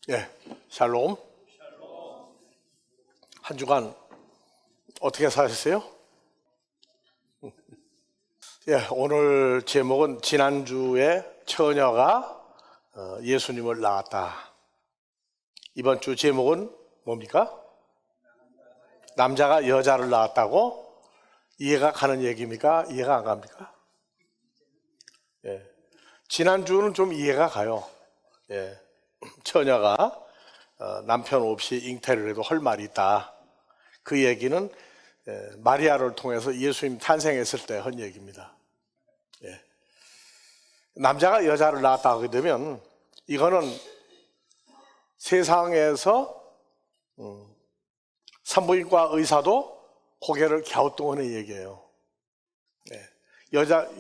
예, 샬롬. 한 주간 어떻게 사셨어요? 예, 오늘 제목은 지난주에 처녀가 예수님을 낳았다. 이번 주 제목은 뭡니까? 남자가 여자를 낳았다고? 이해가 가는 얘기입니까? 이해가 안 갑니까? 예, 지난주는 좀 이해가 가요. 예, 처녀가 남편 없이 잉태를 해도 할 말이 있다. 그 얘기는 마리아를 통해서 예수님 탄생했을 때 한 얘기입니다. 예. 남자가 여자를 낳았다 하게 되면 이거는 세상에서 산부인과 의사도 고개를 갸우뚱하는 얘기예요. 예.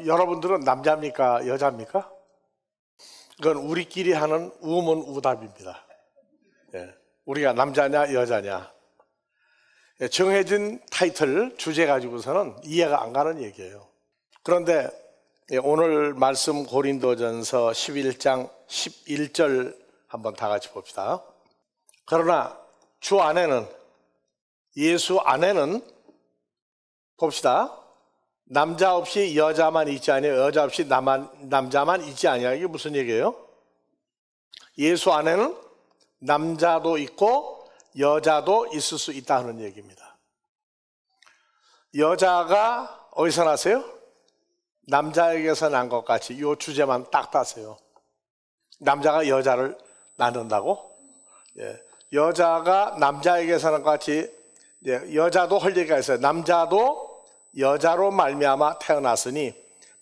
여러분들은 남자입니까? 여자입니까? 그건 우리끼리 하는 우문우답입니다. 예. 우리가 남자냐 여자냐 정해진 타이틀 주제 가지고서는 이해가 안 가는 얘기예요. 그런데 오늘 말씀 고린도전서 11장 11절 한번 다 같이 봅시다. 그러나 주 안에는, 예수 안에는 봅시다. 남자 없이 여자만 있지 아니하여 여자 없이 남자만 있지 아니하여. 이게 무슨 얘기예요? 예수 안에는 남자도 있고 여자도 있을 수 있다는 얘기입니다. 여자가 어디서 났어요? 남자에게서 난 것 같이 이 주제만 딱 따세요. 남자가 여자를 낳는다고? 예. 여자가 남자에게서 난 것 같이 여자도 할 얘기가 있어요. 남자도 여자로 말미암아 태어났으니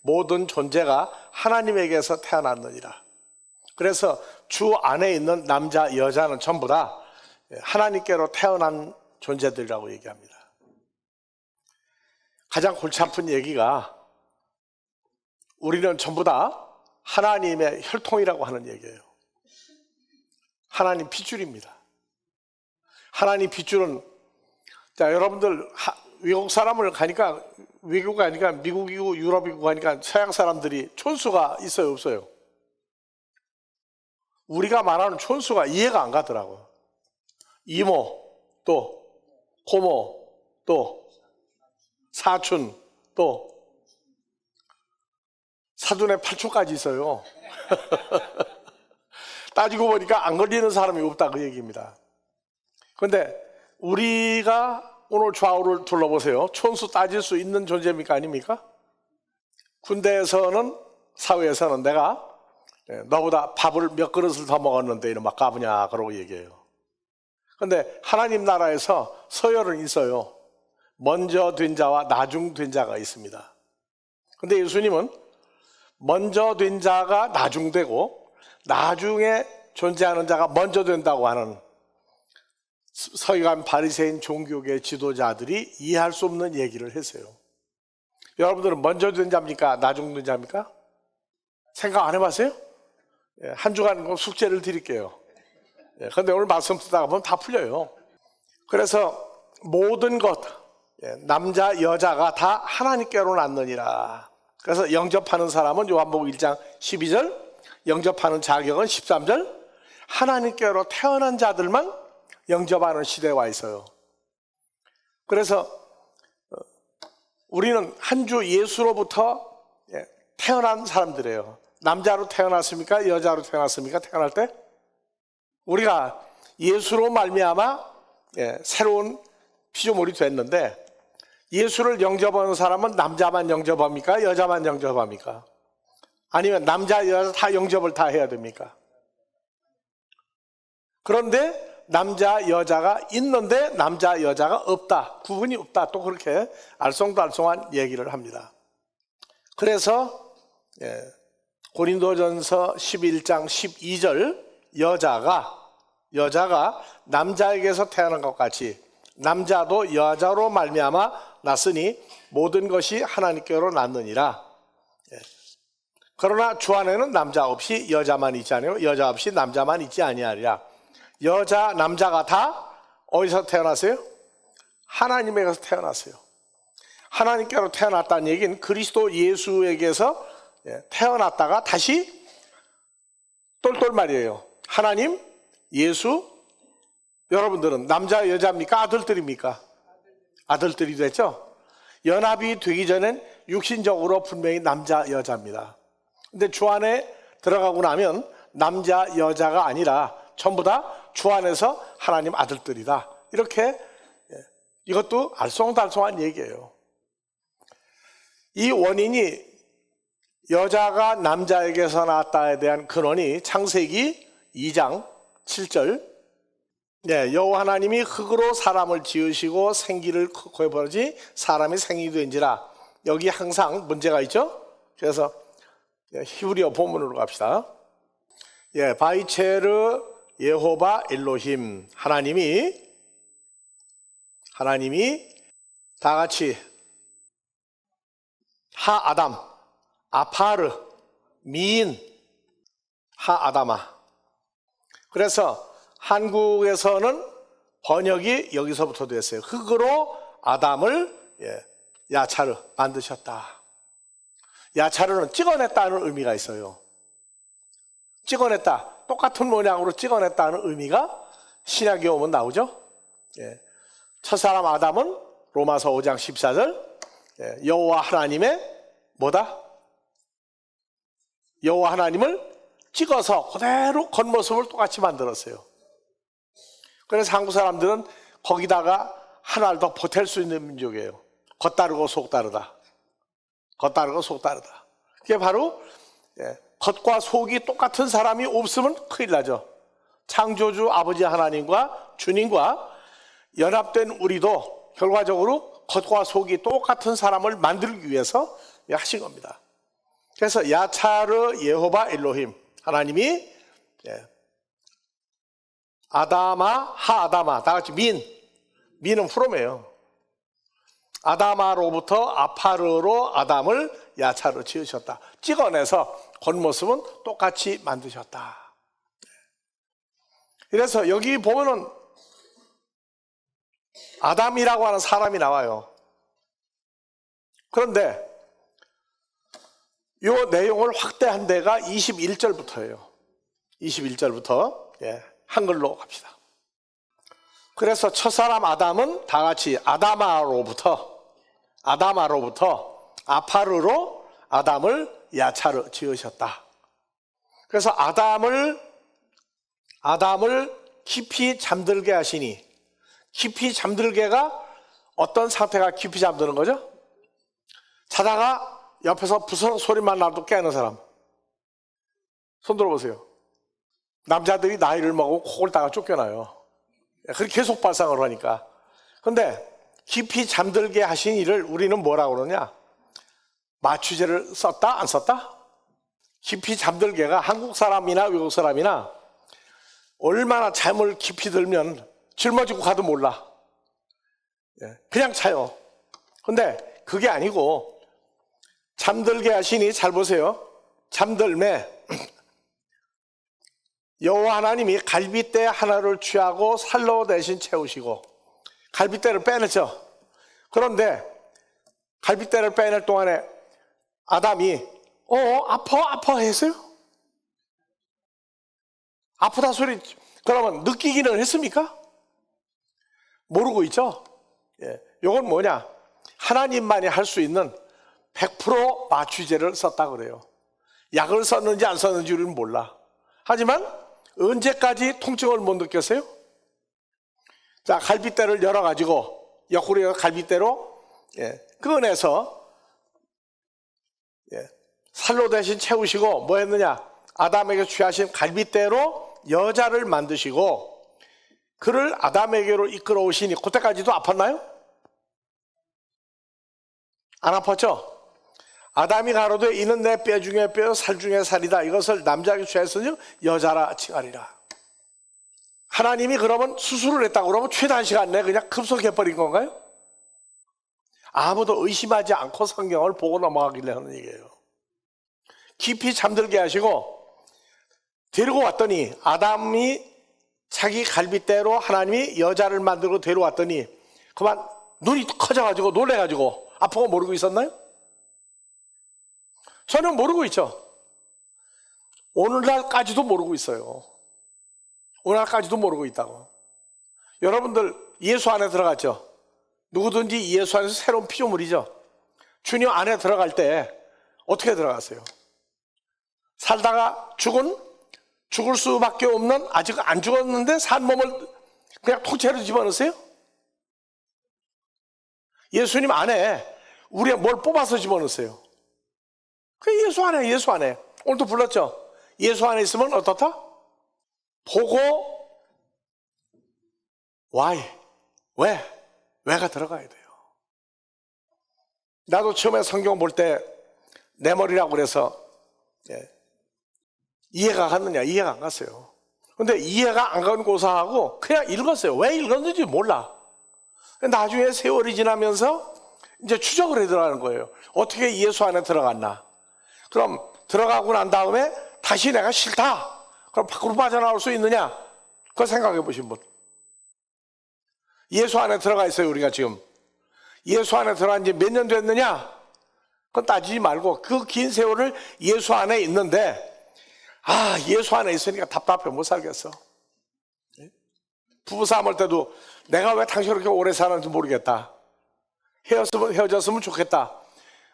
모든 존재가 하나님에게서 태어났느니라. 그래서 주 안에 있는 남자, 여자는 전부 다 하나님께로 태어난 존재들이라고 얘기합니다. 가장 골치 아픈 얘기가 우리는 전부 다 하나님의 혈통이라고 하는 얘기예요. 하나님 핏줄입니다. 하나님 핏줄은, 자, 여러분들 외국 사람을 가니까, 외국 가니까 미국이고 유럽이고 가니까 서양 사람들이 촌수가 있어요, 없어요? 우리가 말하는 촌수가 이해가 안 가더라고요. 이모, 또 고모, 또 사촌, 또 사돈의 팔촌까지 있어요. 따지고 보니까 안 걸리는 사람이 없다, 그 얘기입니다. 그런데 우리가 오늘 좌우를 둘러보세요. 촌수 따질 수 있는 존재입니까? 아닙니까? 군대에서는, 사회에서는 내가 너보다 밥을 몇 그릇을 더 먹었는데 이런 막 까부냐 그러고 얘기해요. 그런데 하나님 나라에서 서열은 있어요. 먼저 된 자와 나중 된 자가 있습니다. 그런데 예수님은 먼저 된 자가 나중 되고 나중에 존재하는 자가 먼저 된다고 하는 서기관 바리새인 종교계 지도자들이 이해할 수 없는 얘기를 했어요. 여러분들은 먼저 된 자입니까? 나중 된 자입니까? 생각 안 해봤어요? 한 주간 숙제를 드릴게요. 그런데 오늘 말씀 듣다가 보면 다 풀려요. 그래서 모든 것, 남자 여자가 다 하나님께로 났느니라. 그래서 영접하는 사람은 요한복음 1장 12절, 영접하는 자격은 13절, 하나님께로 태어난 자들만 영접하는 시대에 와 있어요. 그래서 우리는 한 주 예수로부터 태어난 사람들이에요. 남자로 태어났습니까? 여자로 태어났습니까? 태어날 때? 우리가 예수로 말미암아 새로운 피조물이 됐는데, 예수를 영접하는 사람은 남자만 영접합니까? 여자만 영접합니까? 아니면 남자, 여자 다 영접을 다 해야 됩니까? 그런데 남자, 여자가 있는데 남자, 여자가 없다, 구분이 없다, 또 그렇게 알쏭달쏭한 얘기를 합니다. 그래서 고린도전서 11장 12절 여자가 남자에게서 태어난 것 같이 남자도 여자로 말미암아 났으니 모든 것이 하나님께로 났느니라. 그러나 주 안에는 남자 없이 여자만 있지 아니하고 여자 없이 남자만 있지 아니하리라. 여자, 남자가 다 어디서 태어났어요? 하나님에게서 태어났어요. 하나님께로 태어났다는 얘기는 그리스도 예수에게서 태어났다가 다시 똘똘 말이에요. 하나님 예수, 여러분들은 남자 여자입니까? 아들들입니까? 아들들이 됐죠? 연합이 되기 전엔 육신적으로 분명히 남자 여자입니다. 근데 주 안에 들어가고 나면 남자 여자가 아니라 전부 다 주 안에서 하나님 아들들이다. 이렇게 이것도 알쏭달쏭한 얘기예요. 이 원인이 여자가 남자에게서 나왔다에 대한 근원이 창세기 2장 7절. 여호와 하나님이 흙으로 사람을 지으시고 생기를 거해버리지 사람이 생이 된지라. 여기 항상 문제가 있죠. 그래서 히브리어 본문으로 갑시다. 바이체르 예호바 엘로힘. 하나님이 다 같이 하아담, 아파르, 미인, 하아담아. 그래서 한국에서는 번역이 여기서부터 됐어요. 흙으로 아담을 야차르 만드셨다. 야차르는 찍어냈다는 의미가 있어요. 찍어냈다. 똑같은 모양으로 찍어냈다는 의미가 신약에 오면 나오죠. 첫사람 아담은 로마서 5장 14절 여호와 하나님의 뭐다? 여호와 하나님을 찍어서 그대로 겉모습을 똑같이 만들었어요. 그래서 한국 사람들은 거기다가 하나를 더 보탤 수 있는 민족이에요. 겉다르고 속다르다. 겉다르고 속다르다. 그게 바로 겉과 속이 똑같은 사람이 없으면 큰일 나죠. 창조주 아버지 하나님과 주님과 연합된 우리도 결과적으로 겉과 속이 똑같은 사람을 만들기 위해서 하신 겁니다. 그래서 야차르 예호바 엘로힘. 하나님이 아다마 하아다마 다 같이 민은 프롬이에요. 아다마로부터 아파르로 아담을 야차르 지으셨다. 찍어내서 겉모습은 똑같이 만드셨다. 그래서 여기 보면은 아담이라고 하는 사람이 나와요. 그런데 이 내용을 확대한 데가 21절부터예요. 21절부터 한글로 갑시다. 그래서 첫사람 아담은 다 같이 아다마로부터 아파르로 아담을 야차르 지으셨다. 그래서 아담을 깊이 잠들게 하시니, 깊이 잠들게가 어떤 상태가 깊이 잠드는 거죠? 자다가 옆에서 부스럭 소리만 나도 깨는 사람. 손 들어보세요. 남자들이 나이를 먹고 코를 다가 쫓겨나요. 그렇게 계속 발상을 하니까. 근데 깊이 잠들게 하신 일을 우리는 뭐라고 그러냐? 마취제를 썼다? 안 썼다? 깊이 잠들게가 한국 사람이나 외국 사람이나 얼마나 잠을 깊이 들면 짊어지고 가도 몰라. 그냥 자요. 근데 그게 아니고 잠들게 하시니, 잘 보세요. 잠들매 여호와 하나님이 갈빗대 하나를 취하고 살로 대신 채우시고, 갈빗대를 빼냈죠. 그런데 갈빗대를 빼낼 동안에 아담이 아파 했어요? 아프다 소리 그러면 느끼기는 했습니까? 모르고 있죠. 이건 뭐냐? 하나님만이 할 수 있는 100% 마취제를 썼다 그래요. 약을 썼는지 안 썼는지 우리는 몰라. 하지만 언제까지 통증을 못 느꼈어요? 자, 갈빗대를 열어가지고 옆구리에 갈빗대로 꺼내서 살로 대신 채우시고 뭐 했느냐? 아담에게 취하신 갈빗대로 여자를 만드시고 그를 아담에게로 이끌어 오시니, 그때까지도 아팠나요? 안 아팠죠? 아담이 가로되 이는 내 뼈 중에 뼈 살 중에 살이다. 이것을 남자에게 취하였으니 여자라 칭하리라. 하나님이 그러면 수술을 했다고 그러면 최단 시간 내에 그냥 급속해버린 건가요? 아무도 의심하지 않고 성경을 보고 넘어가길래 하는 얘기예요. 깊이 잠들게 하시고 데리고 왔더니, 아담이 자기 갈빗대로 하나님이 여자를 만들고 데려왔더니 그만 눈이 커져가지고 놀래가지고 아프고 모르고 있었나요? 저는 모르고 있죠. 오늘날까지도 모르고 있어요. 오늘까지도 모르고 있다고. 여러분들 예수 안에 들어갔죠? 누구든지 예수 안에서 새로운 피조물이죠? 주님 안에 들어갈 때 어떻게 들어갔어요? 살다가 죽을 수밖에 없는, 아직 안 죽었는데 산 몸을 그냥 통째로 집어넣으세요? 예수님 안에 우리가 뭘 뽑아서 집어넣으세요? 그 예수 안에, 예수 안에. 오늘도 불렀죠? 예수 안에 있으면 어떻다? 보고 why? 왜가 들어가야 돼요. 나도 처음에 성경 볼 때 내 머리라고 그래서 이해가 갔느냐? 이해가 안 갔어요. 근데 이해가 안 가는 고사하고 그냥 읽었어요. 왜 읽었는지 몰라. 나중에 세월이 지나면서 이제 추적을 해 들어가는 거예요. 어떻게 예수 안에 들어갔나? 그럼 들어가고 난 다음에 다시 내가 싫다. 그럼 밖으로 빠져나올 수 있느냐? 그거 생각해 보신 분. 예수 안에 들어가 있어요, 우리가 지금. 예수 안에 들어간 지 몇 년 됐느냐? 그건 따지지 말고 그 긴 세월을 예수 안에 있는데, 예수 안에 있으니까 답답해 못 살겠어. 부부싸움 할 때도 내가 왜 당신 그렇게 오래 사는지 모르겠다. 헤어졌으면 좋겠다.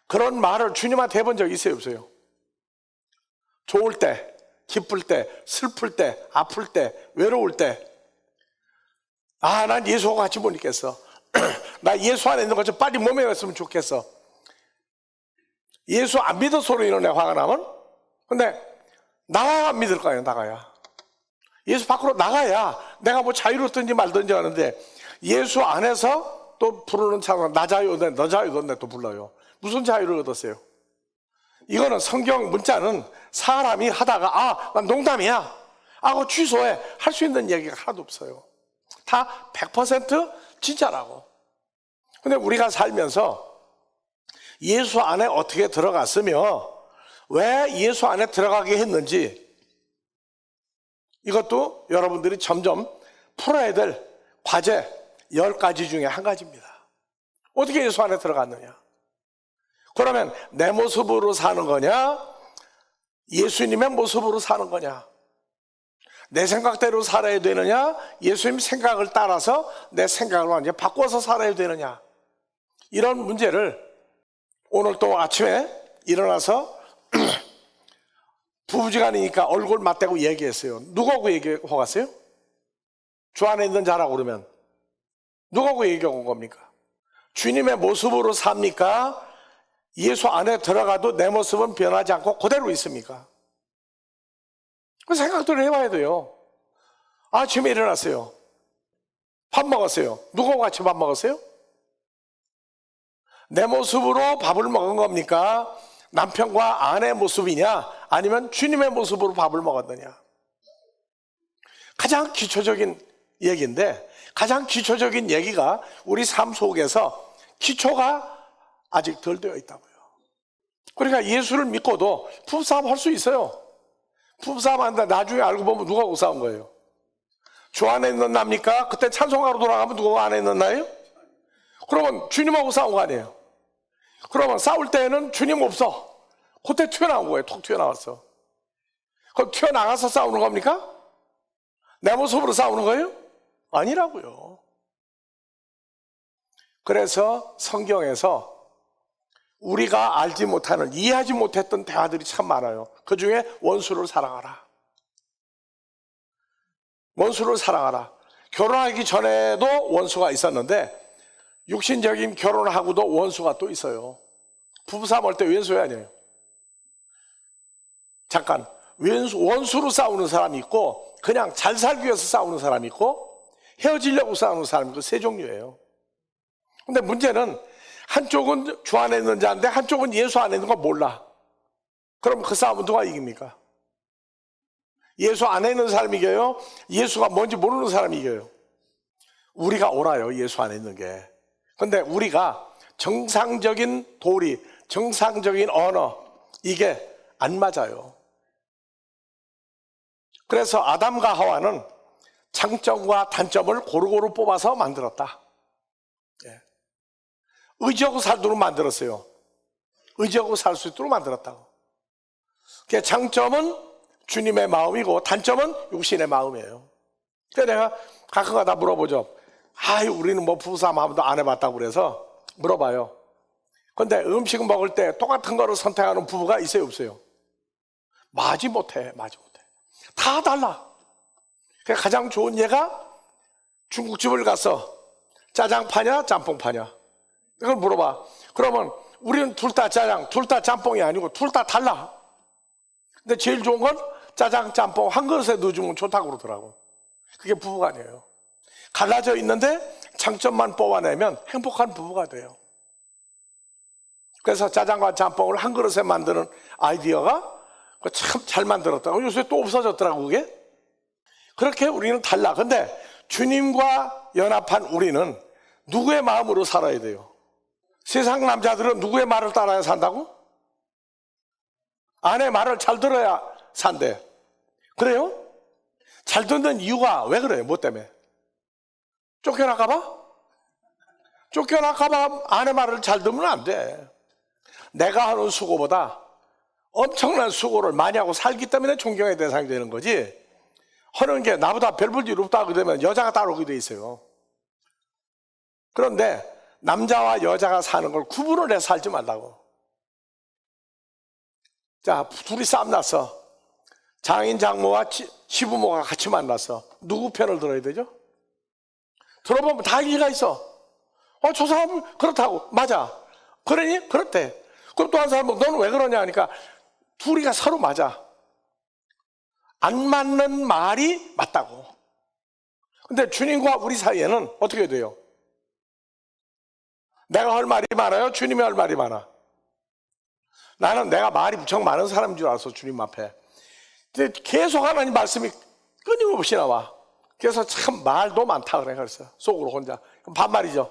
그런 말을 주님한테 해본 적 있어요, 없어요? 좋을 때, 기쁠 때, 슬플 때, 아플 때, 외로울 때, 난 예수하고 같이 못 있겠어. 나 예수 안에 있는 거 좀 빨리 몸에 왔으면 좋겠어. 예수 안 믿어서로 이런 애 화가 나면? 근데 나가야 안 믿을 거예요, 나가야. 예수 밖으로 나가야 내가 뭐 자유롭든지 말든지 하는데, 예수 안에서 또 부르는 찬송, 나 자유 얻네, 너 자유 얻네 또 불러요. 무슨 자유를 얻었어요? 이거는 성경 문자는 사람이 하다가 난 농담이야 하고 취소해 할 수 있는 얘기가 하나도 없어요. 다 100% 진짜라고. 근데 우리가 살면서 예수 안에 어떻게 들어갔으며 왜 예수 안에 들어가게 했는지, 이것도 여러분들이 점점 풀어야 될 과제 10가지 중에 한 가지입니다. 어떻게 예수 안에 들어갔느냐? 그러면 내 모습으로 사는 거냐? 예수님의 모습으로 사는 거냐? 내 생각대로 살아야 되느냐? 예수님 생각을 따라서 내 생각을 완전히 바꿔서 살아야 되느냐? 이런 문제를 오늘 또 아침에 일어나서 부부지간이니까 얼굴 맞대고 얘기했어요. 누구하고 얘기하고 갔어요? 주 안에 있는 자라고 그러면 누구하고 얘기하고 온 겁니까? 주님의 모습으로 삽니까? 예수 안에 들어가도 내 모습은 변하지 않고 그대로 있습니까? 그 생각들을 해봐야 돼요. 아침에 일어났어요. 밥 먹었어요. 누구하고 같이 밥 먹었어요? 내 모습으로 밥을 먹은 겁니까? 남편과 아내의 모습이냐? 아니면 주님의 모습으로 밥을 먹었느냐? 가장 기초적인 얘기인데, 가장 기초적인 얘기가 우리 삶 속에서 기초가 아직 덜 되어 있다고요. 그러니까 예수를 믿고도 부부싸움 할 수 있어요. 부부싸움 한다 나중에 알고 보면 누구하고 싸운 거예요? 주 안에 있는 납니까? 그때 찬송가로 돌아가면 누구 안에 있는 나예요? 그러면 주님하고 싸운 거 아니에요? 그러면 싸울 때는 주님 없어. 그때 튀어나온 거예요. 톡 튀어나왔어. 그럼 튀어나가서 싸우는 겁니까? 내 모습으로 싸우는 거예요? 아니라고요. 그래서 성경에서 우리가 알지 못하는, 이해하지 못했던 대화들이 참 많아요. 그 중에 원수를 사랑하라. 원수를 사랑하라. 결혼하기 전에도 원수가 있었는데 육신적인 결혼하고도 원수가 또 있어요. 부부싸움 할 때 왼수야 아니에요? 잠깐, 원수로 싸우는 사람이 있고 그냥 잘 살기 위해서 싸우는 사람이 있고 헤어지려고 싸우는 사람이 있고 세 종류예요. 근데 문제는 한쪽은 주 안에 있는 자인데 한쪽은 예수 안에 있는 거 몰라. 그럼 그 싸움은 누가 이깁니까? 예수 안에 있는 사람이 이겨요? 예수가 뭔지 모르는 사람이 이겨요? 우리가 옳아요, 예수 안에 있는 게. 근데 우리가 정상적인 도리, 정상적인 언어, 이게 안 맞아요. 그래서 아담과 하와는 장점과 단점을 고루고루 뽑아서 만들었다. 의지하고 살도록 만들었어요. 의지하고 살 수 있도록 만들었다고. 장점은 주님의 마음이고 단점은 육신의 마음이에요. 그래서 내가 가끔가다 물어보죠. 아유, 우리는 뭐 부부싸움 한 번도 안 해봤다고 그래서 물어봐요. 근데 음식 먹을 때 똑같은 거를 선택하는 부부가 있어요, 없어요? 마지 못해. 다 달라. 가장 좋은 예가 중국집을 가서 짜장 파냐, 짬뽕 파냐? 이걸 물어봐. 그러면 우리는 둘 다 짜장, 둘 다 짬뽕이 아니고 둘 다 달라. 근데 제일 좋은 건 짜장, 짬뽕 한 그릇에 넣어주면 좋다고 그러더라고. 그게 부부간이에요. 갈라져 있는데 장점만 뽑아내면 행복한 부부가 돼요. 그래서 짜장과 짬뽕을 한 그릇에 만드는 아이디어가 참 잘 만들었다고. 요새 또 없어졌더라고, 그게. 그렇게 우리는 달라. 근데 주님과 연합한 우리는 누구의 마음으로 살아야 돼요? 세상 남자들은 누구의 말을 따라야 산다고? 아내 말을 잘 들어야 산대. 그래요? 잘 듣는 이유가 왜 그래요? 뭐 때문에? 쫓겨날까봐? 쫓겨날까봐 아내 말을 잘 들으면 안 돼. 내가 하는 수고보다 엄청난 수고를 많이 하고 살기 때문에 존경의 대상이 되는 거지, 하는 게 나보다 별 볼 일 없다 하게 되면 여자가 따라오게 돼 있어요. 그런데 남자와 여자가 사는 걸 구분을 해서 살지 말라고. 자, 둘이 싸움 났어. 장인 장모와 시부모가 같이 만났어. 누구 편을 들어야 되죠? 들어보면 다 일리가 있어. 저 사람은 그렇다고. 맞아. 그러니? 그렇대. 그럼 또 한 사람은 너는 왜 그러냐 하니까 둘이가 서로 맞아. 안 맞는 말이 맞다고. 근데 주님과 우리 사이에는 어떻게 돼요? 내가 할 말이 많아요? 주님이 할 말이 많아? 나는 내가 말이 무척 많은 사람인 줄 알았어, 주님 앞에. 근데 계속 하나님 말씀이 끊임없이 나와. 그래서 참 말도 많다 그래. 그래서 속으로 혼자 반말이죠.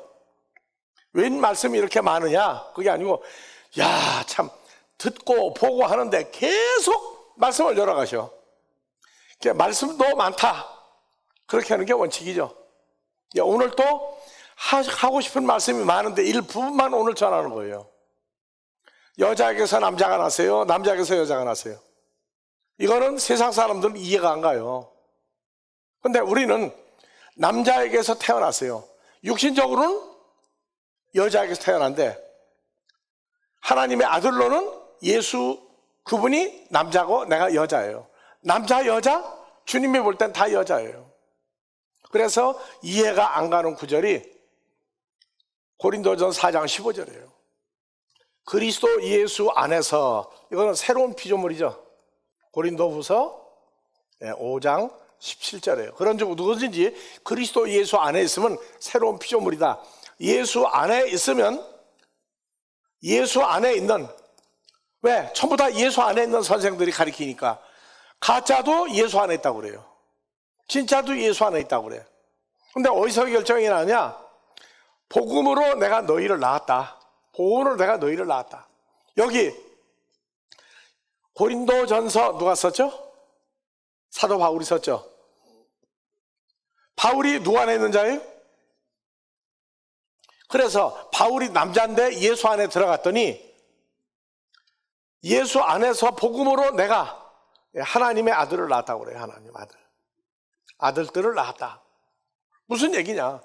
웬 말씀이 이렇게 많으냐? 그게 아니고, 야, 참 듣고 보고 하는데 계속 말씀을 열어가셔. 말씀도 많다. 그렇게 하는 게 원칙이죠. 오늘 또 하고 싶은 말씀이 많은데 일부분만 오늘 전하는 거예요. 여자에게서 남자가 나세요? 남자에게서 여자가 나세요? 이거는 세상 사람들은 이해가 안 가요. 근데 우리는 남자에게서 태어났어요. 육신적으로는 여자에게서 태어난데 하나님의 아들로는 예수, 그분이 남자고 내가 여자예요. 남자, 여자? 주님이 볼 땐 다 여자예요. 그래서 이해가 안 가는 구절이 고린도전 4장 15절이에요. 그리스도 예수 안에서, 이거는 새로운 피조물이죠. 고린도후서 5장 17절이에요. 그런 적 누구든지 그리스도 예수 안에 있으면 새로운 피조물이다. 예수 안에 있으면, 예수 안에 있는, 왜? 전부 다 예수 안에 있는 선생들이 가르치니까 가짜도 예수 안에 있다고 그래요. 진짜도 예수 안에 있다고 그래요. 근데 어디서 결정이 나냐? 복음으로 내가 너희를 낳았다. 복음으로 내가 너희를 낳았다. 여기 고린도전서 누가 썼죠? 사도 바울이 썼죠. 바울이 누구 안에 있는 자예요? 그래서 바울이 남자인데 예수 안에 들어갔더니 예수 안에서 복음으로 내가 하나님의 아들을 낳았다고 그래요. 하나님 아들들을 낳았다. 무슨 얘기냐?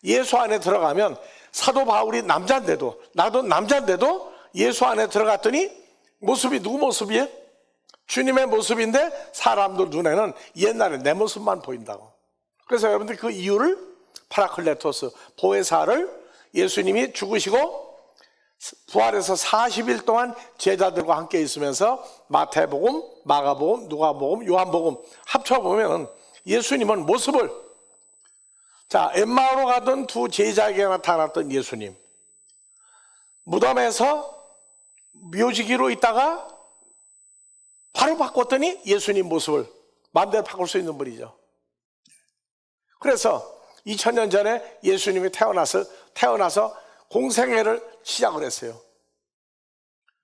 예수 안에 들어가면 사도 바울이 남자인데도, 나도 남자인데도 예수 안에 들어갔더니 모습이 누구 모습이에요? 주님의 모습인데 사람들 눈에는 옛날에 내 모습만 보인다고. 그래서 여러분들 그 이유를 파라클레토스, 보혜사를 예수님이 죽으시고 부활해서 40일 동안 제자들과 함께 있으면서 마태복음, 마가복음, 누가복음, 요한복음 합쳐보면 예수님은 모습을, 자, 엠마오로 가던 두 제자에게 나타났던 예수님, 무덤에서 묘지기로 있다가 바로 바꿨더니 예수님 모습을 마음대로 바꿀 수 있는 분이죠. 그래서 2000년 전에 예수님이 태어나서 공생애를 시작을 했어요.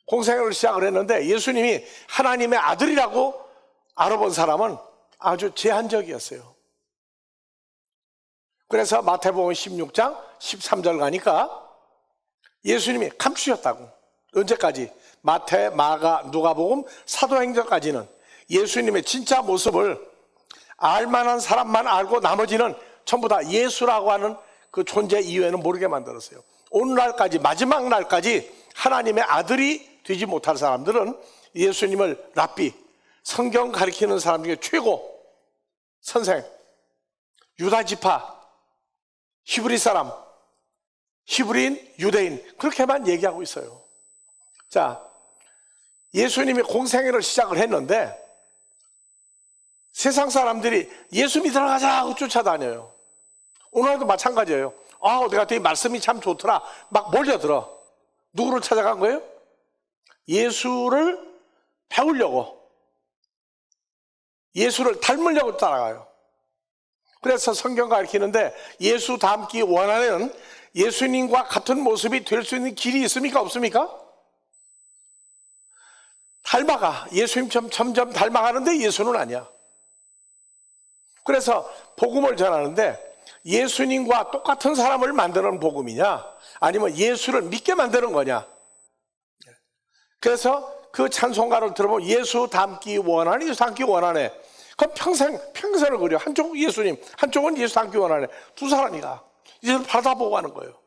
공생애를 시작을 했는데 예수님이 하나님의 아들이라고 알아본 사람은 아주 제한적이었어요. 그래서 마태복음 16장 13절 가니까 예수님이 감추셨다고. 언제까지? 마태, 마가, 누가복음, 사도행전까지는 예수님의 진짜 모습을 알만한 사람만 알고 나머지는 전부 다 예수라고 하는 그 존재 이외에는 모르게 만들었어요. 오늘날까지, 마지막 날까지 하나님의 아들이 되지 못할 사람들은 예수님을 랍비, 성경 가르치는 사람 중에 최고 선생, 유다 지파, 히브리 사람, 히브리인, 유대인, 그렇게만 얘기하고 있어요. 자, 예수님이 공생애를 시작을 했는데 세상 사람들이 예수 믿으러 가자 하고 쫓아다녀요. 오늘도 마찬가지예요. 어디 갔더니 말씀이 참 좋더라. 막 몰려들어. 누구를 찾아간 거예요? 예수를 배우려고, 예수를 닮으려고 따라가요. 그래서 성경 가르치는데 예수 닮기 원하는 예수님과 같은 모습이 될 수 있는 길이 있습니까? 없습니까? 닮아가. 예수님처럼 점점 닮아가는데 예수는 아니야. 그래서 복음을 전하는데 예수님과 똑같은 사람을 만드는 복음이냐, 아니면 예수를 믿게 만드는 거냐. 그래서 그 찬송가를 들어보면 예수 닮기 원하네, 예수 닮기 원하네. 그럼 평생을 그려. 한쪽은 예수님, 한쪽은 예수 닮기 원하네. 두 사람이가 이제 받아보고 가는 거예요.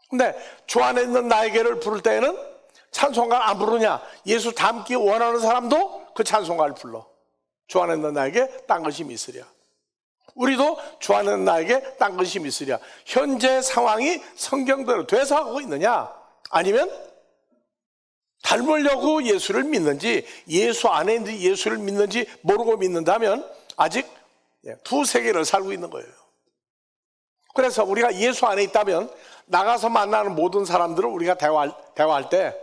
근데 주 안에 있는 나에게를 부를 때에는 찬송가를 안 부르냐? 예수 닮기 원하는 사람도 그 찬송가를 불러. 주 안에 있는 나에게 딴 것이 있으랴. 우리도 주 안에 있는 나에게 딴 것이 있으랴. 현재 상황이 성경대로 돼서 하고 있느냐, 아니면 닮으려고 예수를 믿는지, 예수 안에 있는 예수를 믿는지 모르고 믿는다면 아직 두 세계를 살고 있는 거예요. 그래서 우리가 예수 안에 있다면 나가서 만나는 모든 사람들을 우리가 대화할 때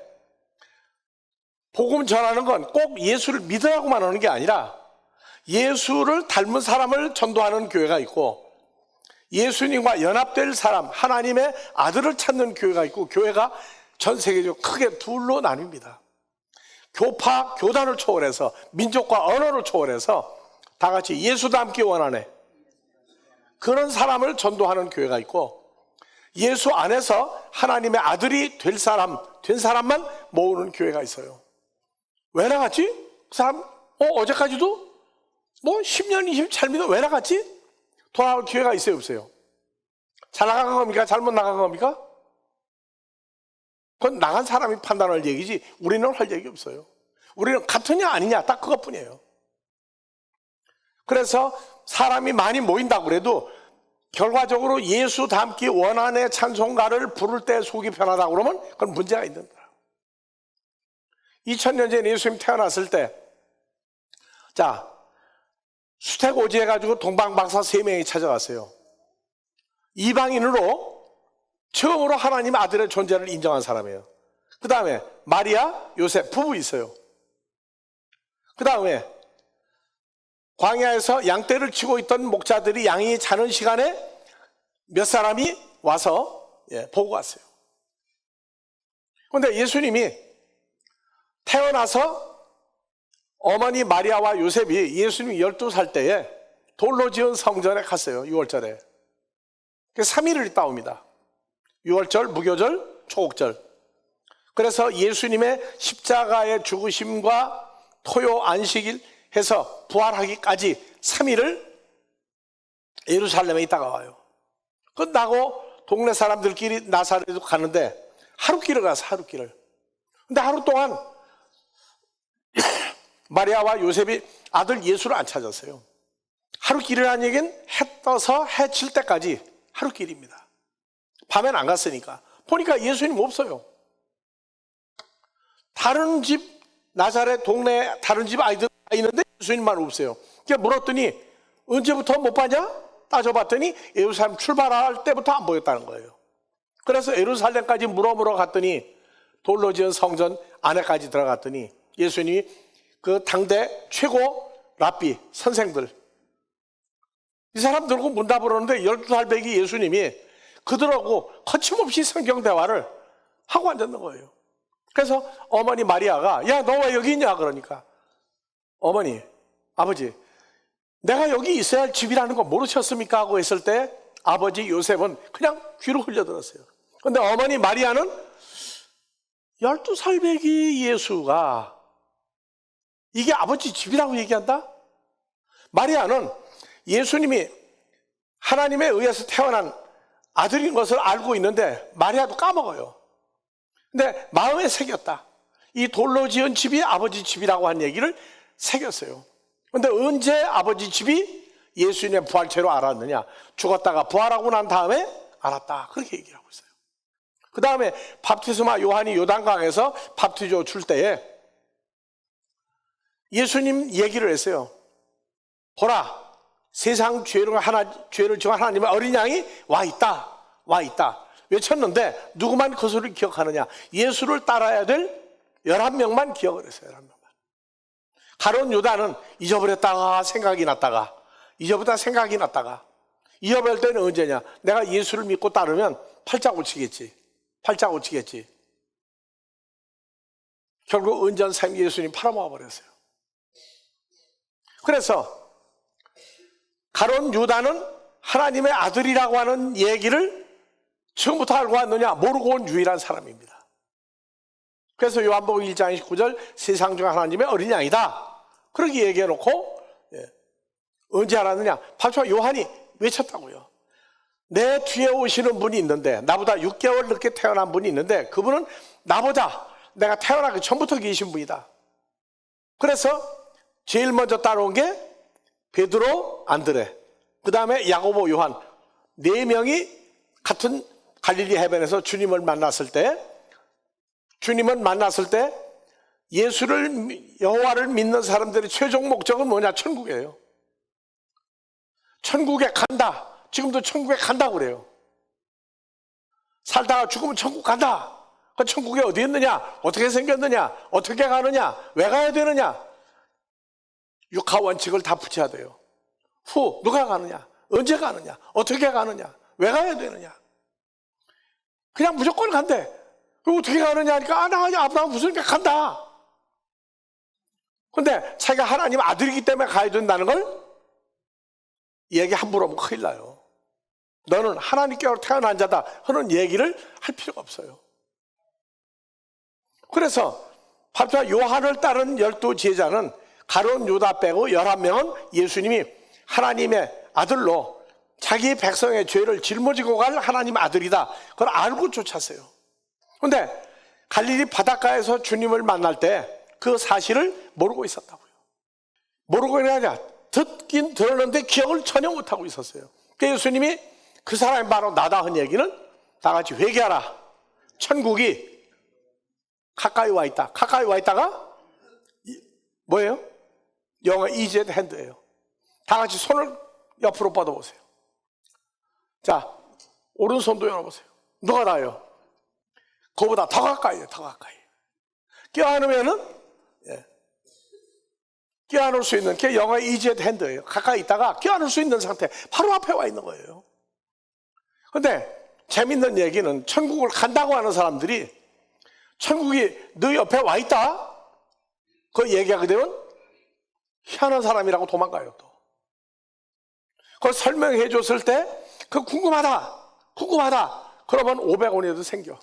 복음 전하는 건 꼭 예수를 믿으라고만 하는 게 아니라 예수를 닮은 사람을 전도하는 교회가 있고, 예수님과 연합될 사람, 하나님의 아들을 찾는 교회가 있고, 교회가 전 세계적으로 크게 둘로 나뉩니다. 교파, 교단을 초월해서, 민족과 언어를 초월해서 다 같이 예수 닮기 원하네, 그런 사람을 전도하는 교회가 있고, 예수 안에서 하나님의 아들이 된 사람만 모으는 교회가 있어요. 왜 나갔지? 그 사람 어제까지도 10년, 20년 잘 믿어. 왜 나갔지? 돌아올 기회가 있어요, 없어요? 잘 나간 겁니까? 잘못 나간 겁니까? 그건 나간 사람이 판단할 얘기지 우리는 할 얘기 없어요. 우리는 같으냐 아니냐 딱 그것뿐이에요. 그래서 사람이 많이 모인다고 그래도 결과적으로 예수 닮기 원한의 찬송가를 부를 때 속이 편하다고 그러면 그건 문제가 있는 거야. 2000년 전에 예수님 태어났을 때, 자, 수태고지 해가지고 동방박사 3명이 찾아왔어요. 이방인으로 처음으로 하나님 아들의 존재를 인정한 사람이에요. 그 다음에 마리아, 요셉 부부 있어요. 그 다음에 광야에서 양떼를 치고 있던 목자들이 양이 자는 시간에 몇 사람이 와서 보고 갔어요. 그런데 예수님이 태어나서 어머니 마리아와 요셉이 예수님이 12살 때에 돌로 지은 성전에 갔어요. 6월절에 3일을 있다 옵니다. 6월절, 무교절, 초옥절. 그래서 예수님의 십자가의 죽으심과 토요 안식일 해서 부활하기까지 3일을 예루살렘에 있다가 와요. 끝나고 동네 사람들끼리 나사렛으로 가는데 하루길을 가서 하루길을. 근데 하루 동안 마리아와 요셉이 아들 예수를 안 찾았어요. 하루길이라는 얘기는 해 떠서 해 칠 때까지 하루길입니다. 밤엔 안 갔으니까. 보니까 예수님 없어요. 다른 집, 나사렛 동네 다른 집 아이들 있는데 예수님만 없어요. 그러니까 물었더니 언제부터 못 봤냐? 따져봤더니 예루살렘 출발할 때부터 안 보였다는 거예요. 그래서 예루살렘까지 물어 갔더니 돌로 지은 성전 안에까지 들어갔더니 예수님이 그 당대 최고 랍비 선생들, 이 사람 들고 문답을 하는데 12살배기 예수님이 그들하고 거침없이 성경 대화를 하고 앉았는 거예요. 그래서 어머니 마리아가 야, 너 왜 여기 있냐? 그러니까 어머니, 아버지, 내가 여기 있어야 할 집이라는 거 모르셨습니까? 하고 했을 때 아버지 요셉은 그냥 귀로 흘려들었어요. 그런데 어머니 마리아는 12살배기 예수가 이게 아버지 집이라고 얘기한다? 마리아는 예수님이 하나님에 의해서 태어난 아들인 것을 알고 있는데 마리아도 까먹어요. 근데 마음에 새겼다. 이 돌로 지은 집이 아버지 집이라고 한 얘기를 새겼어요. 근데 언제 아버지 집이 예수님의 부활체로 알았느냐? 죽었다가 부활하고 난 다음에 알았다. 그렇게 얘기를 하고 있어요. 그 다음에 밥티스마 요한이 요단강에서 밥티저 줄 때에 예수님 얘기를 했어요. 보라, 세상 죄를 지은 하나님의 어린 양이 와 있다 외쳤는데 누구만 그 소리를 기억하느냐? 예수를 따라야 될 11명만 기억을 했어요. 11명만. 가룟 유다는 잊어버렸다가 생각이 났다가 잊어버릴 때는 언제냐? 내가 예수를 믿고 따르면 팔자 고치겠지. 결국 은전사님 예수님 팔아먹어 버렸어요. 그래서 가룟 유다는 하나님의 아들이라고 하는 얘기를 처음부터 알고 왔느냐? 모르고 온 유일한 사람입니다. 그래서 요한복음 1장 19절 세상 중 하나님의 어린 양이다. 그렇게 얘기해 놓고 언제 알았느냐? 바로 요한이 외쳤다고요. 내 뒤에 오시는 분이 있는데, 나보다 6개월 늦게 태어난 분이 있는데 그분은 나보다 내가 태어나기 전부터 계신 분이다. 그래서 제일 먼저 따라온 게 베드로, 안드레, 그 다음에 야고보, 요한 4명이 같은 갈릴리 해변에서 주님을 만났을 때 여호와를 믿는 사람들의 최종 목적은 뭐냐? 천국이에요. 천국에 간다. 지금도 천국에 간다고 그래요. 살다가 죽으면 천국 간다. 그 천국이 어디 있느냐? 어떻게 생겼느냐? 어떻게 가느냐? 왜 가야 되느냐? 육하 원칙을 다 붙여야 돼요. 누가 가느냐? 언제 가느냐? 어떻게 가느냐? 왜 가야 되느냐? 그냥 무조건 간대. 어떻게 가느냐 하니까 나 아브라함 무슨니까 간다. 근데 자기가 하나님 아들이기 때문에 가야 된다는 걸 얘기 함부로 하면 큰일 나요. 너는 하나님께로 태어난 자다 하는 얘기를 할 필요가 없어요. 그래서 바로 요한을 따른 12제자는 가룟 유다 빼고 11명은 예수님이 하나님의 아들로 자기 백성의 죄를 짊어지고 갈 하나님의 아들이다. 그걸 알고 쫓았어요. 그런데 갈릴리 바닷가에서 주님을 만날 때 그 사실을 모르고 있었다고요. 모르고 있는 게 아니라 듣긴 들었는데 기억을 전혀 못하고 있었어요. 그래서 예수님이 그 사람이 바로 나다 한 얘기는 다 같이 회개하라. 천국이 가까이 와 있다. 가까이 와 있다가 뭐예요? 영어 easy at hand예요. 다 같이 손을 옆으로 뻗어보세요. 자, 오른손도 열어보세요. 누가 나요? 그거보다 더 가까이에요. 더 가까이. 껴안으면은 껴안을 수 있는 게 영어 easy at hand예요. 가까이 있다가 껴안을 수 있는 상태, 바로 앞에 와 있는 거예요. 근데 재밌는 얘기는 천국을 간다고 하는 사람들이 천국이 너 옆에 와 있다? 그거 얘기하게 되면 희한한 사람이라고 도망가요. 또 그걸 설명해 줬을 때 그 궁금하다 그러면 500원이라도 생겨.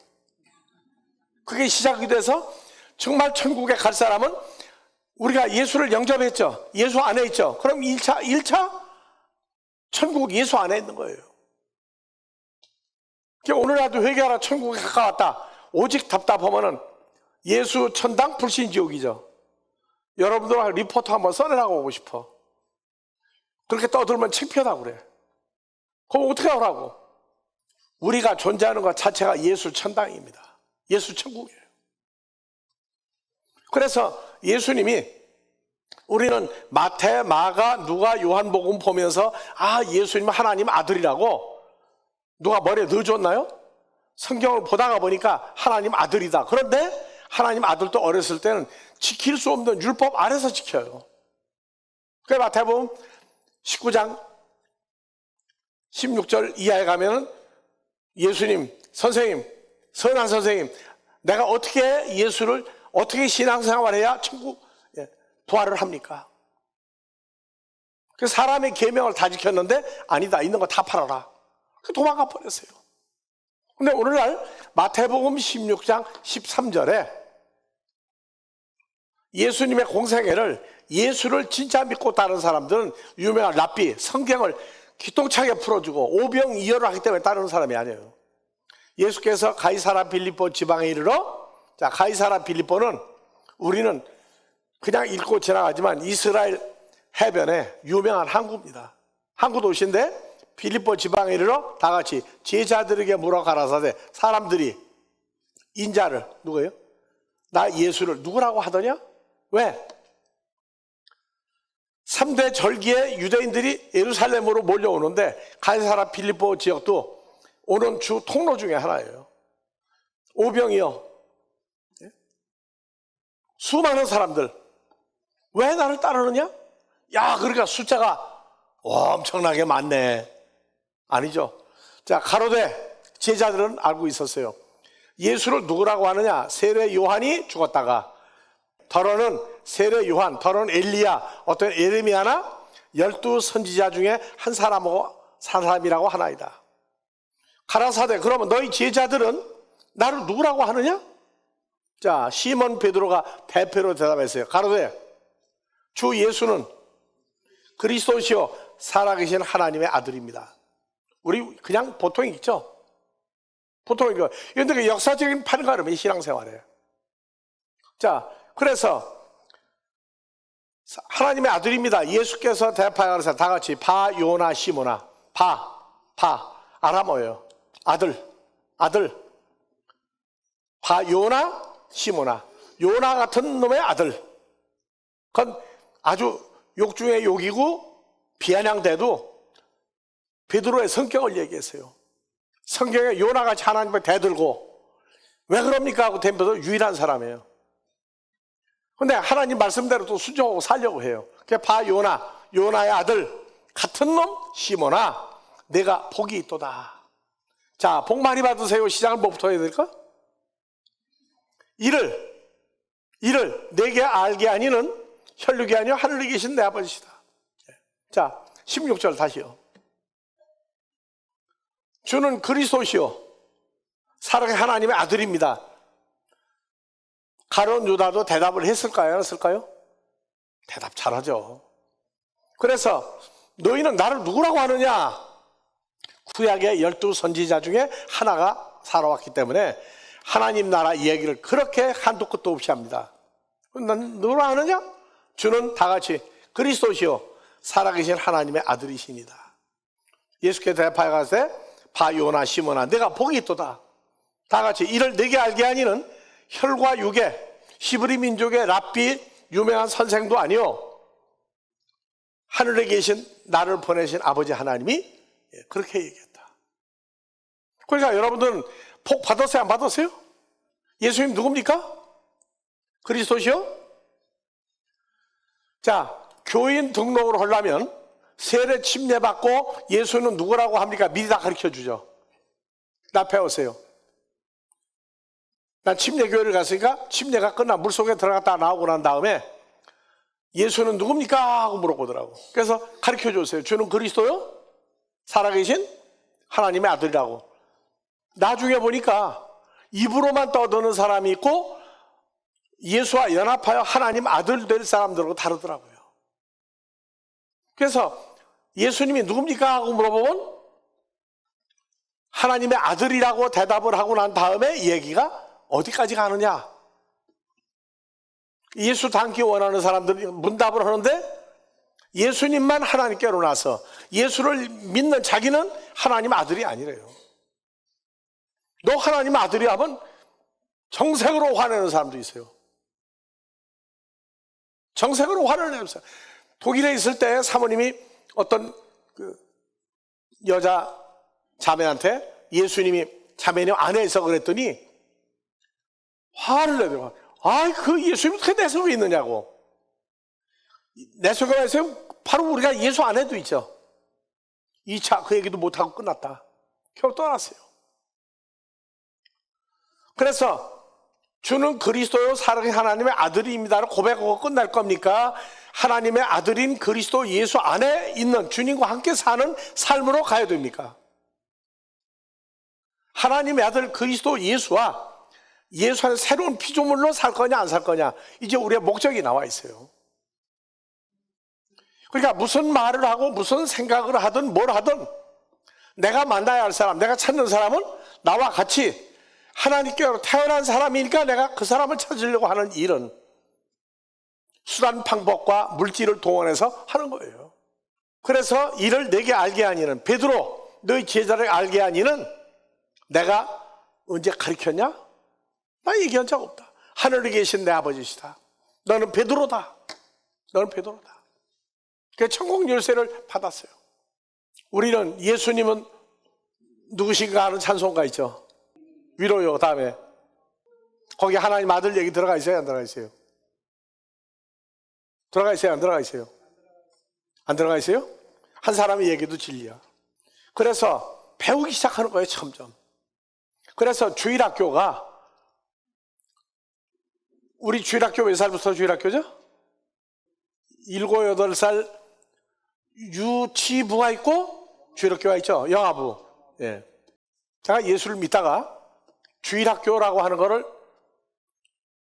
그게 시작이 돼서 정말 천국에 갈 사람은 우리가 예수를 영접했죠. 예수 안에 있죠. 그럼 1차 천국 예수 안에 있는 거예요. 오늘날도 회개하라 천국에 가까웠다. 오직 답답하면은 예수 천당 불신 지옥이죠. 여러분들 리포트 한번 써내라고 오고 싶어. 그렇게 떠들면 창피하다고 그래. 그럼 어떻게 하라고? 우리가 존재하는 것 자체가 예수 천당입니다. 예수 천국이에요. 그래서 예수님이 우리는 마태, 마가, 누가, 요한복음 보면서 예수님은 하나님 아들이라고 누가 머리에 넣어줬나요? 성경을 보다가 보니까 하나님 아들이다. 그런데 하나님 아들도 어렸을 때는 지킬 수 없는 율법 아래서 지켜요. 그래서 마태복음 19장 16절 이하에 가면은 예수님, 선생님, 선한 선생님, 내가 어떻게 신앙생활을 해야 천국 부활을 합니까? 그 사람의 계명을 다 지켰는데 아니다, 있는 거 다 팔아라. 도망가 버렸어요. 근데 오늘날 마태복음 16장 13절에 예수님의 공생애를 예수를 진짜 믿고 따르는 사람들은 유명한 랍비, 성경을 기똥차게 풀어주고 오병이어를 하기 때문에 따르는 사람이 아니에요. 예수께서 가이사라 빌립보 지방에 이르러, 자, 가이사라 빌립보는 우리는 그냥 읽고 지나가지만 이스라엘 해변에 유명한 항구입니다. 항구 도시인데 빌립보 지방에 이르러 다 같이 제자들에게 물어 가라사대, 사람들이 인자를, 누구예요? 나 예수를 누구라고 하더냐? 왜? 3대 절기에 유대인들이 예루살렘으로 몰려오는데 가이사라 빌립보 지역도 오는 주 통로 중에 하나예요. 오병이어, 수많은 사람들, 왜 나를 따르느냐? 야, 그러니까 숫자가 엄청나게 많네. 아니죠. 자, 가로되 제자들은 알고 있었어요. 예수를 누구라고 하느냐? 세례 요한이 죽었다가, 더러는 세례 요한, 더러는 엘리야, 어떤 예레미야나 12 선지자 중에 한 사람이라고 하나이다. 가라사대, 그러면 너희 제자들은 나를 누구라고 하느냐? 자, 시몬 베드로가 대표로 대답했어요. 가로되 주 예수는 그리스도시요 살아계신 하나님의 아들입니다. 우리 그냥 보통 있죠? 보통 이거. 그런데 그 역사적인 판가름이 신앙생활이에요. 자, 그래서 하나님의 아들입니다. 예수께서 대답하여서 다 같이 바 요나 시모나, 아람어예요. 아들. 바 요나 시모나, 요나 같은 놈의 아들. 그건 아주 욕 중에 욕이고 비아냥대도 베드로의 성격을 얘기했어요. 성경에 요나같이 하나님을 대들고 왜 그럽니까 하고 된 베드로 유일한 사람이에요. 근데 하나님 말씀대로 또 순종하고 살려고 해요. 그게 바 요나의 아들 같은 놈 시몬아, 내가 복이 있도다. 자, 복 많이 받으세요. 시작을 뭐부터 해야 될까? 이를 내게 알게 하니는 혈육이 아니요 하늘에 계신 내 아버지시다. 자, 16절 다시요. 주는 그리스도시요 살아계신 하나님의 아들입니다. 가룟 유다도 대답을 했을까요? 안 했을까요? 대답 잘하죠. 그래서 너희는 나를 누구라고 하느냐? 구약의 12 선지자 중에 하나가 살아왔기 때문에 하나님 나라 이야기를 그렇게 한도 끝도 없이 합니다. 난 누구라 하느냐? 주는 다 같이 그리스도시요 살아계신 하나님의 아들이십니다. 예수께서 대답하여 가시되 바 요나 시몬아, 내가 복이 있도다. 다 같이 이를 내게 알게 하니는 혈과 육의 히브리 민족의 랍비 유명한 선생도 아니요 하늘에 계신 나를 보내신 아버지 하나님이 그렇게 얘기했다. 그러니까 여러분들은 복 받았어요? 안 받았어요? 예수님 누굽니까? 그리스도시요? 자, 교인 등록을 하려면 세례 침례받고 예수는 누구라고 합니까? 미리 다 가르쳐주죠. 나 배우세요. 난 침례교회를 갔으니까 침례가 끝나 물속에 들어갔다 나오고 난 다음에 예수는 누굽니까? 하고 물어보더라고. 그래서 가르쳐줬어요. 주는 그리스도요? 살아계신 하나님의 아들이라고. 나중에 보니까 입으로만 떠드는 사람이 있고 예수와 연합하여 하나님 아들 될 사람들하고 다르더라고요. 그래서 예수님이 누굽니까? 하고 물어보면 하나님의 아들이라고 대답을 하고 난 다음에 얘기가 어디까지 가느냐? 예수 닮기 원하는 사람들이 문답을 하는데 예수님만 하나님께로 나서 예수를 믿는 자기는 하나님 아들이 아니래요. 너 하나님 아들이 하면 정색으로 화내는 사람도 있어요. 정색으로 화를 내는 사람. 독일에 있을 때 사모님이 어떤 그 여자 자매한테 예수님이 자매님 아내에서 그랬더니 화를 내더라고요. 아이, 그 예수님이 어떻게 내 속에 있느냐고. 내 속에 있어요? 바로 우리가 예수 안에도 있죠. 2차 그 얘기도 못하고 끝났다. 겨우 떠났어요. 그래서 주는 그리스도요 살아계신 하나님의 아들입니다를 고백하고 끝날 겁니까? 하나님의 아들인 그리스도 예수 안에 있는 주님과 함께 사는 삶으로 가야 됩니까? 하나님의 아들 그리스도 예수와 예수 안에 새로운 피조물로 살 거냐 안 살 거냐, 이제 우리의 목적이 나와 있어요. 그러니까 무슨 말을 하고 무슨 생각을 하든 뭘 하든 내가 만나야 할 사람, 내가 찾는 사람은 나와 같이 하나님께로 태어난 사람이니까 내가 그 사람을 찾으려고 하는 일은 수단 방법과 물질을 동원해서 하는 거예요. 그래서 이를 내게 알게 하니는, 베드로 너희 제자를 알게 하니는 내가 언제 가르쳤냐? 나 얘기한 적 없다. 하늘에 계신 내 아버지시다. 너는 베드로다. 너는 베드로다. 그 천국 열쇠를 받았어요. 우리는 예수님은 누구신가 하는 찬송가 있죠. 위로요. 다음에 거기 하나님 아들 얘기 들어가 있어요? 안 들어가 있어요? 들어가 있어요? 안 들어가 있어요? 안 들어가 있어요? 한 사람의 얘기도 진리야. 그래서 배우기 시작하는 거예요. 점점. 그래서 주일학교가, 우리 주일학교 몇 살부터 주일학교죠? 7, 8살 유치부가 있고 주일학교가 있죠. 영아부. 예. 제가 예수를 믿다가 주일학교라고 하는 거를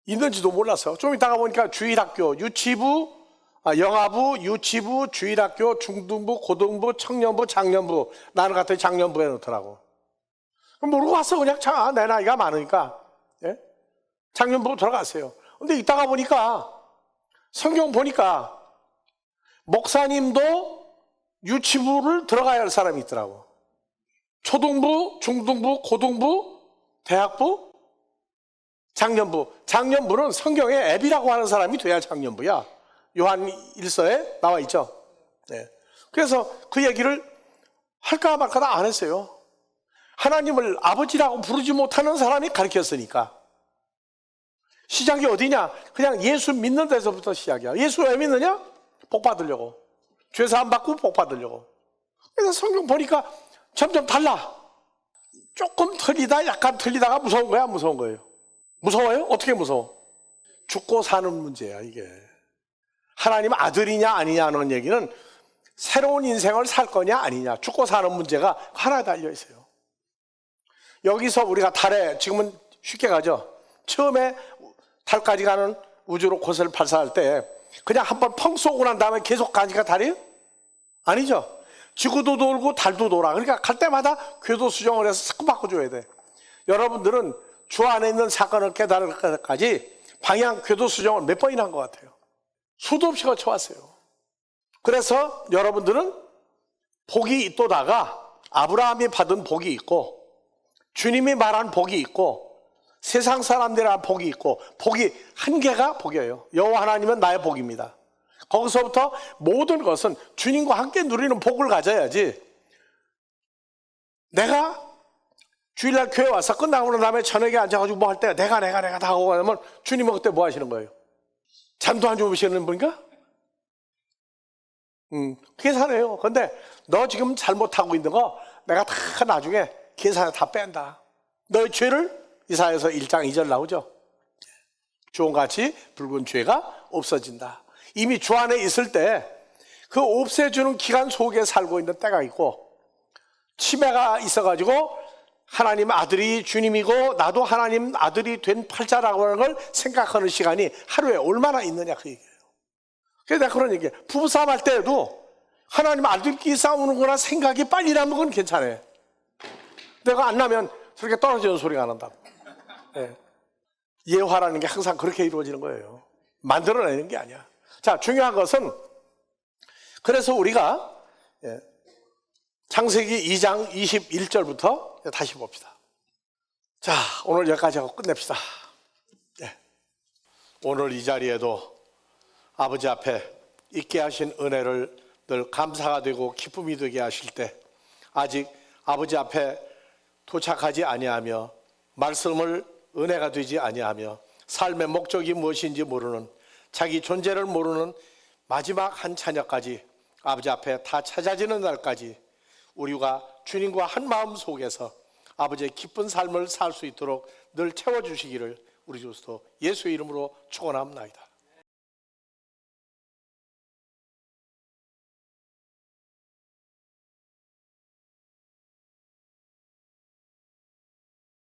있는지도 몰랐어요. 좀 있다가 보니까 주일학교, 유치부, 영아부, 유치부, 주일학교, 중등부, 고등부, 청년부, 장년부. 나는 같은 장년부에 넣더라고. 모르고 왔어. 그냥 내 나이가 많으니까. 예? 장년부 들어갔어요. 근데 있다가 보니까 성경 보니까 목사님도 유치부를 들어가야 할 사람이 있더라고. 초등부, 중등부, 고등부, 대학부, 장년부. 장년부는 성경에 앱이라고 하는 사람이 돼야 장년부야. 요한 1서에 나와 있죠. 네. 그래서 그 얘기를 할까 말까 다 안 했어요. 하나님을 아버지라고 부르지 못하는 사람이 가르쳤으니까. 시작이 어디냐? 그냥 예수 믿는 데서부터 시작이야. 예수 왜 믿느냐? 복 받으려고. 죄사함 받고 복 받으려고. 그래서 성경 보니까 점점 달라. 조금 틀리다, 약간 틀리다가 무서운 거야, 무서운 거예요. 무서워요? 어떻게 무서워? 죽고 사는 문제야, 이게. 하나님 아들이냐 아니냐는 얘기는 새로운 인생을 살 거냐 아니냐, 죽고 사는 문제가 하나에 달려 있어요. 여기서 우리가 달에, 지금은 쉽게 가죠. 처음에 달까지 가는 우주로 곳을 발사할 때 그냥 한번 펑 쏘고 난 다음에 계속 가니까 달이에요? 아니죠. 지구도 돌고 달도 돌아. 그러니까 갈 때마다 궤도 수정을 해서 자꾸 바꿔줘야 돼. 여러분들은 주 안에 있는 사건을 깨달을 때까지 방향 궤도 수정을 몇 번이나 한 것 같아요. 수도 없이 거쳐왔어요. 그래서 여러분들은 복이 있도다가 아브라함이 받은 복이 있고 주님이 말한 복이 있고 세상 사람들의 복이 있고, 복이 한 개가 복이에요. 여호와 하나님은 나의 복입니다. 거기서부터 모든 것은 주님과 함께 누리는 복을 가져야지, 내가 주일날 교회 와서 끝나고 난 다음에 저녁에 앉아가지고 뭐 할 때 내가 다 하고 가면 주님은 그때 뭐 하시는 거예요? 잠도 안 주무시는 분인가? 계산해요. 근데 너 지금 잘못하고 있는 거 내가 다 나중에 계산에 다 뺀다. 너의 죄를, 이사야서 1장 2절 나오죠. 주홍같이 붉은 죄가 없어진다. 이미 주 안에 있을 때 그 없애주는 기간 속에 살고 있는 때가 있고, 치매가 있어가지고 하나님 아들이 주님이고 나도 하나님 아들이 된 팔자라고 하는 걸 생각하는 시간이 하루에 얼마나 있느냐, 그 얘기예요. 그래서 내가 그런 얘기예요. 부부싸움 할 때에도 하나님 아들끼리 싸우는 거나 생각이 빨리 나면 건 괜찮아요. 내가 안 나면 저렇게 떨어지는 소리가 안 난다고. 예. 예화라는 게 항상 그렇게 이루어지는 거예요. 만들어내는 게 아니야. 자, 중요한 것은, 그래서 우리가 창세기 2장 21절부터 다시 봅시다. 자, 오늘 여기까지 하고 끝냅시다. 네. 오늘 이 자리에도 아버지 앞에 있게 하신 은혜를 늘 감사가 되고 기쁨이 되게 하실 때, 아직 아버지 앞에 도착하지 아니하며 말씀을 은혜가 되지 아니하며 삶의 목적이 무엇인지 모르는, 자기 존재를 모르는 마지막 한 자녀까지 아버지 앞에 다 찾아지는 날까지 우리가 주님과 한 마음 속에서 아버지의 기쁜 삶을 살 수 있도록 늘 채워주시기를 우리 주 그리스도 예수의 이름으로 축원합니다.